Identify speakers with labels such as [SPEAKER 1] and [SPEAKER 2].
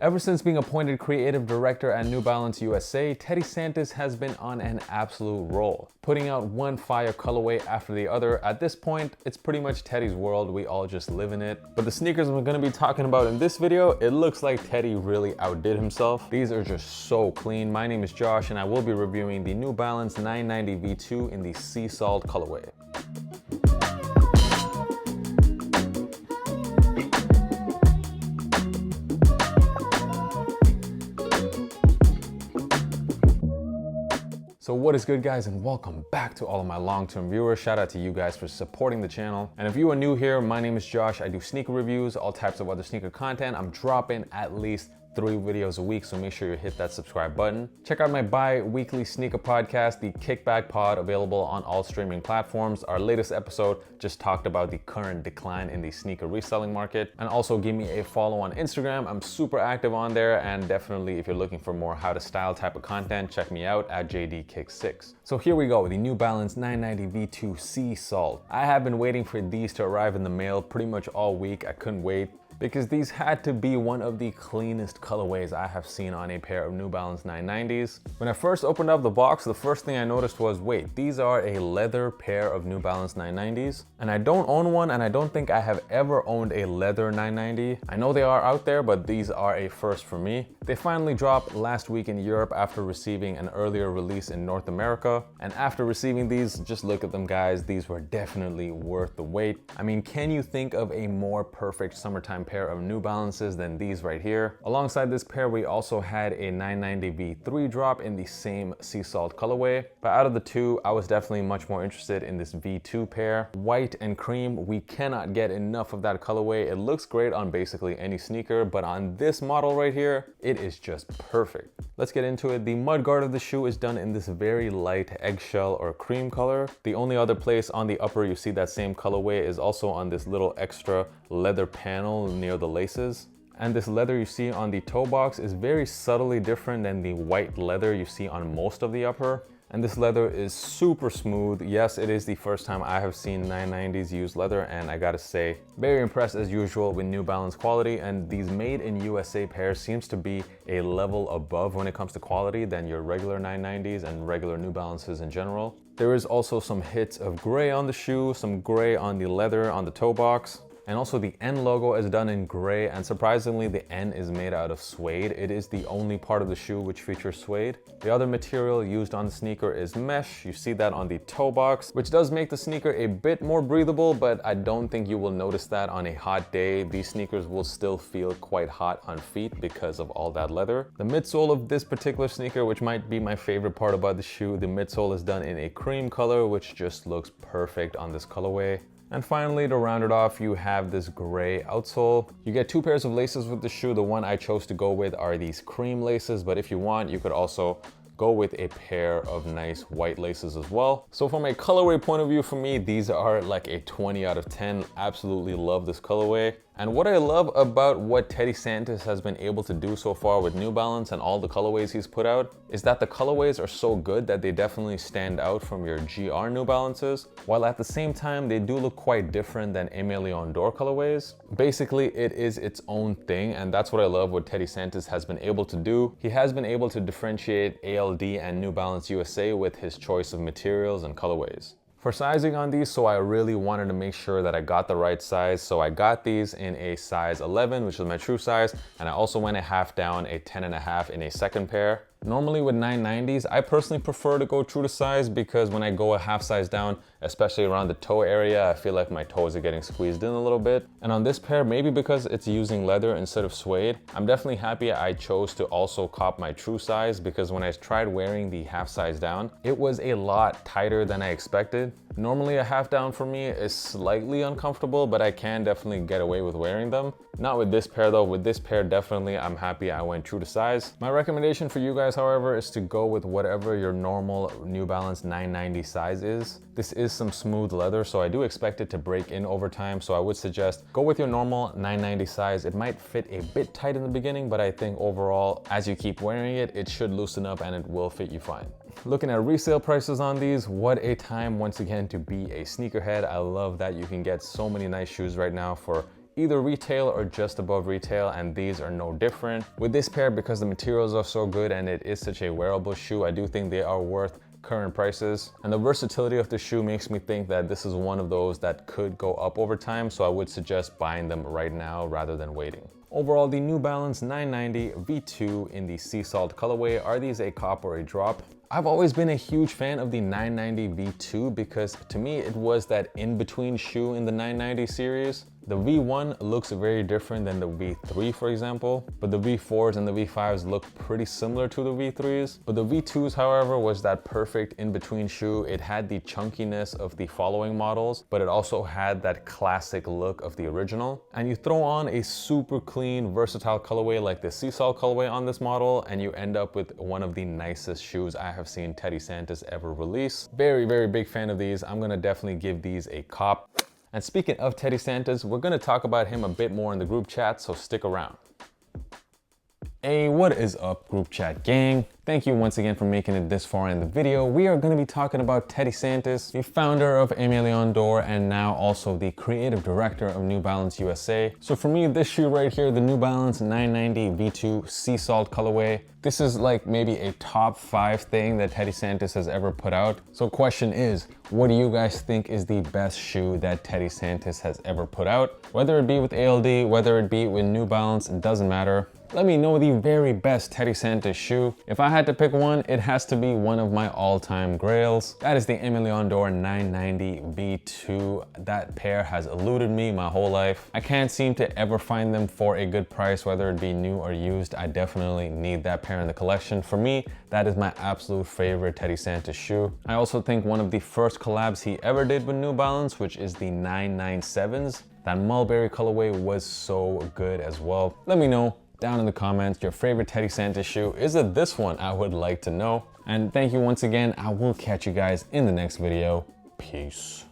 [SPEAKER 1] Ever since being appointed creative director at New Balance USA, Teddy Santis has been on an absolute roll, putting out one fire colorway after the other. At this point, it's pretty much Teddy's world. We all just live in it. But the sneakers I'm gonna be talking about in this video, it looks like Teddy really outdid himself. These are just so clean. My name is Josh and I will be reviewing the New Balance 990 V2 in the Sea Salt colorway. So what is good, guys, and welcome back to all of my long-term viewers. Shout out to you guys for supporting the channel. And if you are new here, my name is Josh. I do sneaker reviews, all types of other sneaker content. I'm dropping at least 3 videos a week, so make sure you hit that subscribe button. Check out my bi-weekly sneaker podcast, the Kickback Pod, available on all streaming platforms. Our latest episode just talked about the current decline in the sneaker reselling market. And also give me a follow on Instagram. I'm super active on there, and definitely if you're looking for more how to style type of content, check me out at JDKick6. So here we go, the New Balance 990 V2 Sea Salt. I have been waiting for these to arrive in the mail pretty much all week. I couldn't wait, because these had to be one of the cleanest colorways I have seen on a pair of New Balance 990s. When I first opened up the box, the first thing I noticed was, wait, these are a leather pair of New Balance 990s. And I don't own one, and I don't think I have ever owned a leather 990. I know they are out there, but these are a first for me. They finally dropped last week in Europe after receiving an earlier release in North America. And after receiving these, just look at them, guys. These were definitely worth the wait. I mean, can you think of a more perfect summertime pair of New Balances than these right here? Alongside this pair, we also had a 990 V3 drop in the same Sea Salt colorway. But out of the two, I was definitely much more interested in this V2 pair. White and cream, we cannot get enough of that colorway. It looks great on basically any sneaker, but on this model right here, it is just perfect. Let's get into it. The mudguard of the shoe is done in this very light eggshell or cream color. The only other place on the upper you see that same colorway is also on this little extra leather panel near the laces. And this leather you see on the toe box is very subtly different than the white leather you see on most of the upper. And this leather is super smooth. Yes, it is the first time I have seen 990s use leather, and I gotta say, very impressed as usual with New Balance quality. And these made in USA pairs seems to be a level above when it comes to quality than your regular 990s and regular New Balances in general. There is also some hits of gray on the shoe, some gray on the leather on the toe box. And also the N logo is done in gray, and surprisingly the N is made out of suede. It is the only part of the shoe which features suede. The other material used on the sneaker is mesh. You see that on the toe box, which does make the sneaker a bit more breathable, but I don't think you will notice that on a hot day. These sneakers will still feel quite hot on feet because of all that leather. The midsole of this particular sneaker, which might be my favorite part about the shoe, the midsole is done in a cream color, which just looks perfect on this colorway. And finally, to round it off, you have this gray outsole. You get 2 pairs of laces with the shoe. The one I chose to go with are these cream laces, but if you want, you could also go with a pair of nice white laces as well. So from a colorway point of view, for me, these are like a 20 out of 10. Absolutely love this colorway. And what I love about what Teddy Santis has been able to do so far with New Balance and all the colorways he's put out is that the colorways are so good that they definitely stand out from your GR New Balances, while at the same time they do look quite different than Aimé Leon Dore colorways. Basically, it is its own thing, and that's what I love what Teddy Santis has been able to do. He has been able to differentiate ALD and New Balance USA with his choice of materials and colorways. For sizing on these, so I really wanted to make sure that I got the right size. So I got these in a size 11, which is my true size. And I also went a half down, a 10.5 in a second pair. Normally with 990s, I personally prefer to go true to size because when I go a half size down, especially around the toe area, I feel like my toes are getting squeezed in a little bit. And on this pair, maybe because it's using leather instead of suede, I'm definitely happy I chose to also cop my true size, because when I tried wearing the half size down, it was a lot tighter than I expected. Normally a half down for me is slightly uncomfortable, but I can definitely get away with wearing them. Not with this pair though. With this pair, definitely I'm happy I went true to size. My recommendation for you guys, however, is to go with whatever your normal New Balance 990 size is. This is some smooth leather, so I do expect it to break in over time. So I would suggest go with your normal 990 size. It might fit a bit tight in the beginning, but I think overall, as you keep wearing it, it should loosen up and it will fit you fine. Looking at resale prices on these, what a time once again to be a sneakerhead. I love that you can get so many nice shoes right now for either retail or just above retail, and these are no different. With this pair, because the materials are so good and it is such a wearable shoe, I do think they are worth current prices. And the versatility of the shoe makes me think that this is one of those that could go up over time, so I would suggest buying them right now rather than waiting. Overall, the New Balance 990 V2 in the sea salt colorway, are these a cop or a drop? I've always been a huge fan of the 990 V2 because to me it was that in-between shoe in the 990 series. The V1 looks very different than the V3, for example, but the V4s and the V5s look pretty similar to the V3s. But the V2s, however, was that perfect in-between shoe. It had the chunkiness of the following models, but it also had that classic look of the original. And you throw on a super clean, versatile colorway like the sea salt colorway on this model, and you end up with one of the nicest shoes I have seen Teddy Santis ever release. Very, very big fan of these. I'm gonna definitely give these a cop. And speaking of Teddy Santis, we're gonna talk about him a bit more in the group chat, so stick around. Hey, what is up, group chat gang? Thank you once again for making it this far in the video. We are going to be talking about Teddy Santis, the founder of Aimé Leon Dore and now also the creative director of New Balance USA. So for me, this shoe right here, the New Balance 990 V2 Sea Salt colorway, this is like maybe a top 5 thing that Teddy Santis has ever put out. So question is, what do you guys think is the best shoe that Teddy Santis has ever put out? Whether it be with ALD, whether it be with New Balance, it doesn't matter. Let me know the very best Teddy Santis shoe. If I had to pick one, it has to be one of my all-time grails. That is the Aimé Leon Dore 990 V2. That pair has eluded me my whole life. I can't seem to ever find them for a good price, whether it be new or used. I definitely need that pair in the collection. For me, that is my absolute favorite Teddy Santis shoe. I also think one of the first collabs he ever did with New Balance, which is the 997s, that mulberry colorway was so good as well. Let me know down in the comments your favorite Teddy Santis shoe. Is it this one? I would like to know. And thank you once again. I will catch you guys in the next video. Peace.